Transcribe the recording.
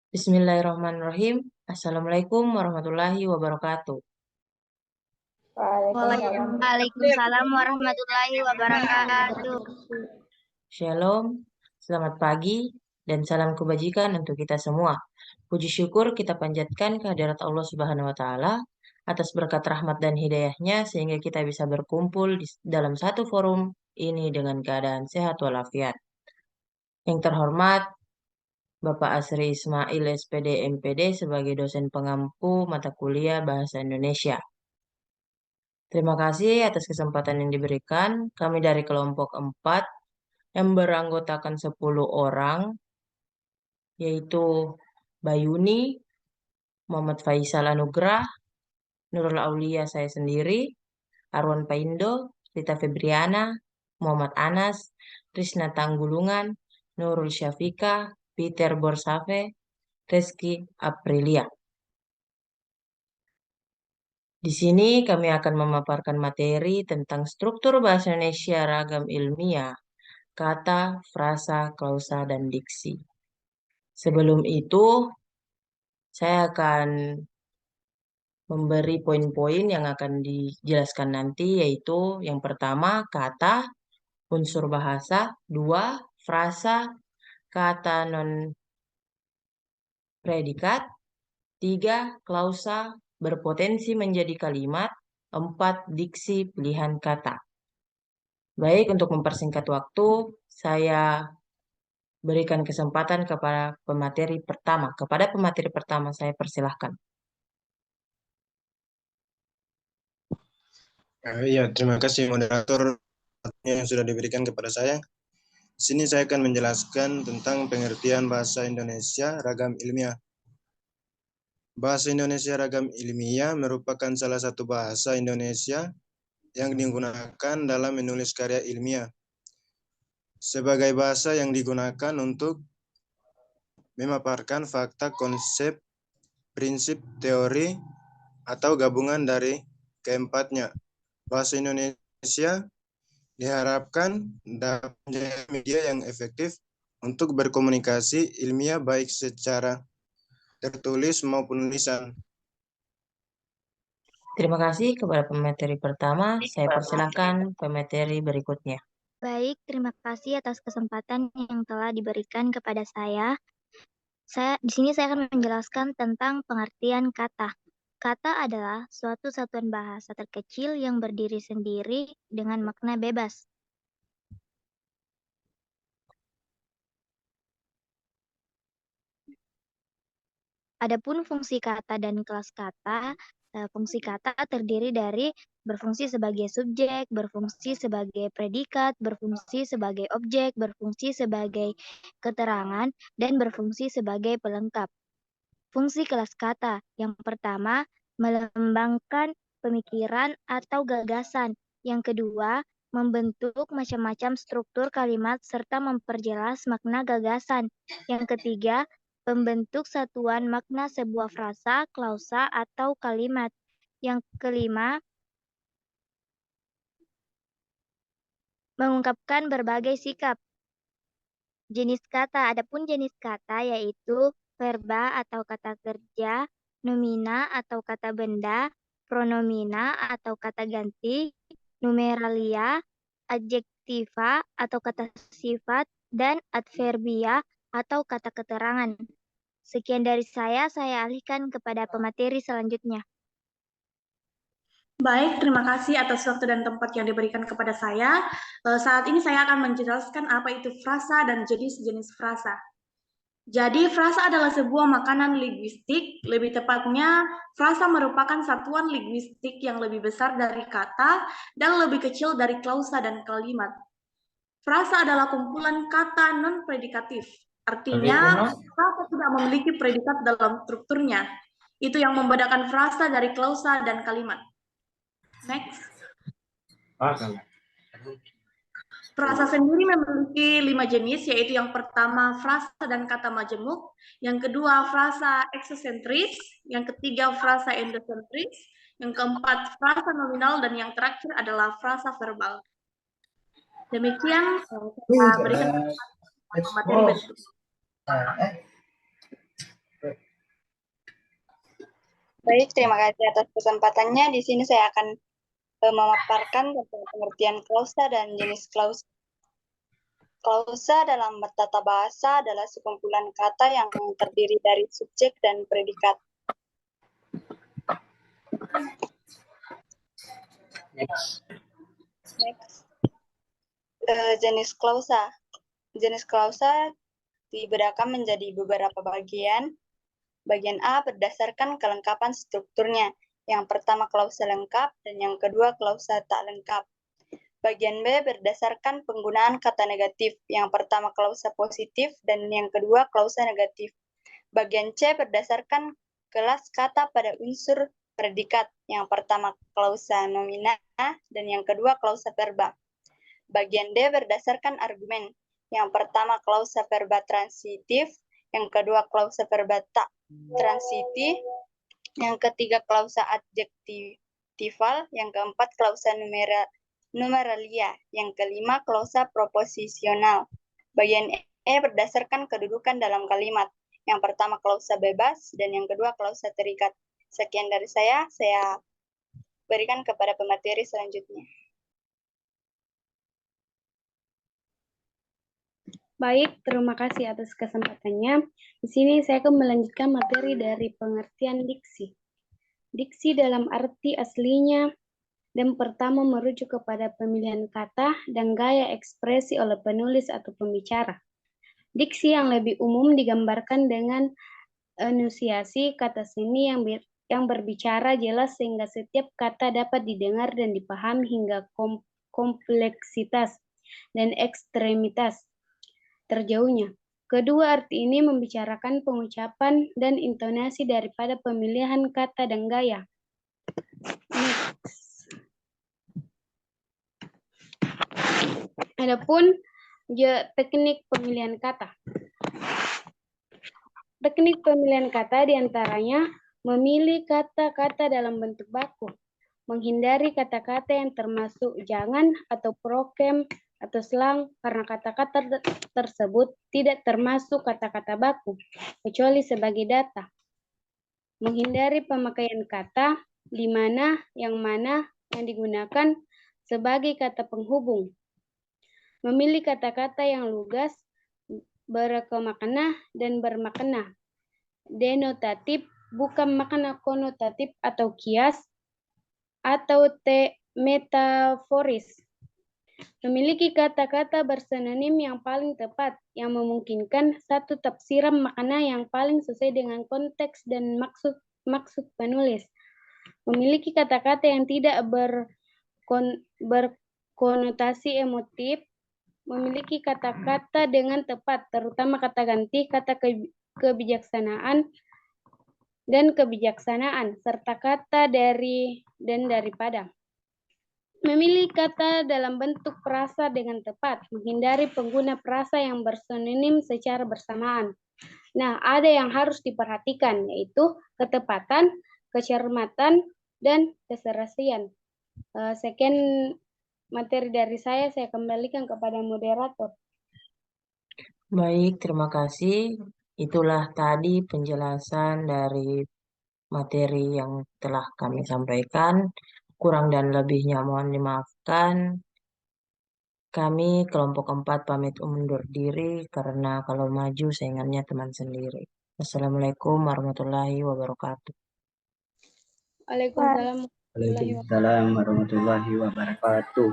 Bismillahirrahmanirrahim. Assalamualaikum warahmatullahi wabarakatuh. Waalaikumsalam warahmatullahi wabarakatuh. Shalom, selamat pagi, dan salam kebajikan untuk kita semua. Puji syukur kita panjatkan kehadirat Allah Subhanahu wa Ta'ala atas berkat rahmat dan hidayahnya sehingga kita bisa berkumpul di dalam satu forum ini dengan keadaan sehat walafiat. Yang terhormat, Bapak Asri Ismail SPD MPD sebagai dosen pengampu mata kuliah Bahasa Indonesia. Terima kasih atas kesempatan yang diberikan. Kami dari kelompok 4 yang beranggotakan 10 orang, yaitu Bayuni, Muhammad Faisal Anugrah, Nurul Aulia saya sendiri, Arwan Paindo, Rita Febriana, Muhammad Anas, Risna Tanggulungan, Nurul Syafika, Peter Borsave, Reski Aprilia. Di sini kami akan memaparkan materi tentang struktur bahasa Indonesia ragam ilmiah, kata, frasa, klausa, dan diksi. Sebelum itu, saya akan memberi poin-poin yang akan dijelaskan nanti, yaitu yang pertama, kata, unsur bahasa, 2, frasa, kata non-predikat, 3, klausa, berpotensi menjadi kalimat, 4, diksi pilihan kata. Baik, untuk mempersingkat waktu, saya berikan kesempatan kepada pemateri pertama. Kepada pemateri pertama, saya persilahkan. Iya, terima kasih moderator yang sudah diberikan kepada saya. Di sini saya akan menjelaskan tentang pengertian bahasa Indonesia ragam ilmiah. Bahasa Indonesia ragam ilmiah merupakan salah satu bahasa Indonesia yang digunakan dalam menulis karya ilmiah. Sebagai bahasa yang digunakan untuk memaparkan fakta, konsep, prinsip, teori, atau gabungan dari keempatnya. Bahasa Indonesia diharapkan dapat menjadi media yang efektif untuk berkomunikasi ilmiah baik secara tertulis maupun lisan. Terima kasih kepada pemateri pertama. Saya persilahkan pemateri berikutnya. Baik, terima kasih atas kesempatan yang telah diberikan kepada saya. Di sini saya akan menjelaskan tentang pengertian kata. Kata adalah suatu satuan bahasa terkecil yang berdiri sendiri dengan makna bebas. Adapun fungsi kata dan kelas kata, fungsi kata terdiri dari berfungsi sebagai subjek, berfungsi sebagai predikat, berfungsi sebagai objek, berfungsi sebagai keterangan, dan berfungsi sebagai pelengkap. Fungsi kelas kata yang pertama, melembangkan pemikiran atau gagasan. Yang kedua, membentuk macam-macam struktur kalimat serta memperjelas makna gagasan. Yang ketiga, pembentuk satuan makna sebuah frasa, klausa, atau kalimat. Yang kelima, mengungkapkan berbagai sikap. Jenis kata, adapun jenis kata yaitu verba atau kata kerja, nomina atau kata benda, pronomina atau kata ganti, numeralia, adjektiva atau kata sifat, dan adverbia atau kata keterangan. Sekian dari saya alihkan kepada pemateri selanjutnya. Baik, terima kasih atas waktu dan tempat yang diberikan kepada saya. Saat ini saya akan menjelaskan apa itu frasa dan jenis-jenis frasa. Jadi, frasa adalah sebuah makanan linguistik. Lebih tepatnya, frasa merupakan satuan linguistik yang lebih besar dari kata dan lebih kecil dari klausa dan kalimat. Frasa adalah kumpulan kata non-predikatif. Artinya, frasa tidak memiliki predikat dalam strukturnya. Itu yang membedakan frasa dari klausa dan kalimat. Next. Frasa sendiri memiliki 5 jenis, yaitu yang pertama frasa dan kata majemuk, yang kedua frasa eksesentris, yang ketiga frasa endosentris, yang keempat frasa nominal, dan yang terakhir adalah frasa verbal. Demikian saya berikan materi berikut. Baik, terima kasih atas kesempatannya. Di sini saya akan memaparkan tentang pengertian klausa dan jenis klausa. Klausa dalam tata bahasa adalah sekumpulan kata yang terdiri dari subjek dan predikat. Next. Jenis klausa. Jenis klausa dibedakan menjadi beberapa bagian. Bagian A berdasarkan kelengkapan strukturnya. Yang pertama klausa lengkap dan yang kedua klausa tak lengkap. Bagian B berdasarkan penggunaan kata negatif. Yang pertama klausa positif dan yang kedua klausa negatif. Bagian C berdasarkan kelas kata pada unsur predikat. Yang pertama klausa nomina dan yang kedua klausa verba. Bagian D berdasarkan argumen. Yang pertama klausa verba transitif, yang kedua klausa verba tak transitif, yang ketiga klausa adjektival, yang keempat klausa numeralia, yang kelima klausa proposisional. Bagian E berdasarkan kedudukan dalam kalimat. Yang pertama klausa bebas dan yang kedua klausa terikat. Sekian dari saya berikan kepada pemateri selanjutnya. Baik, terima kasih atas kesempatannya. Di sini saya akan melanjutkan materi dari pengertian diksi. Diksi dalam arti aslinya dan pertama merujuk kepada pemilihan kata dan gaya ekspresi oleh penulis atau pembicara. Diksi yang lebih umum digambarkan dengan enunciasi kata seni yang berbicara jelas sehingga setiap kata dapat didengar dan dipahami hingga kompleksitas dan ekstremitas terjauhnya. Kedua arti ini membicarakan pengucapan dan intonasi daripada pemilihan kata dan gaya. Next. Adapun teknik pemilihan kata. Teknik pemilihan kata diantaranya memilih kata-kata dalam bentuk baku, menghindari kata-kata yang termasuk jangan atau prokem atau slang karena kata-kata tersebut tidak termasuk kata-kata baku, kecuali sebagai data. Menghindari pemakaian kata di mana yang digunakan sebagai kata penghubung. Memilih kata-kata yang lugas, berkemakna dan bermakna. Denotatif bukan makna konotatif atau kias atau metaforis. Memiliki kata-kata bersinonim yang paling tepat, yang memungkinkan satu tafsiran makna yang paling sesuai dengan konteks dan maksud penulis. Memiliki kata-kata yang tidak berkonotasi emotif, memiliki kata-kata dengan tepat, terutama kata ganti, kata kebijaksanaan, dan kebijaksanaan, serta kata dari dan daripada. Memilih kata dalam bentuk prasa dengan tepat, menghindari pengguna prasa yang bersinonim secara bersamaan. Nah, ada yang harus diperhatikan, yaitu ketepatan, kecermatan, dan keserasian. Sekian materi dari saya kembalikan kepada moderator. Baik, terima kasih. Itulah tadi penjelasan dari materi yang telah kami sampaikan. Kurang dan lebihnya mohon dimaafkan. Kami kelompok 4 pamit undur diri karena kalau maju saingannya teman sendiri. Assalamualaikum warahmatullahi wabarakatuh. Waalaikumsalam. Waalaikumsalam warahmatullahi wabarakatuh.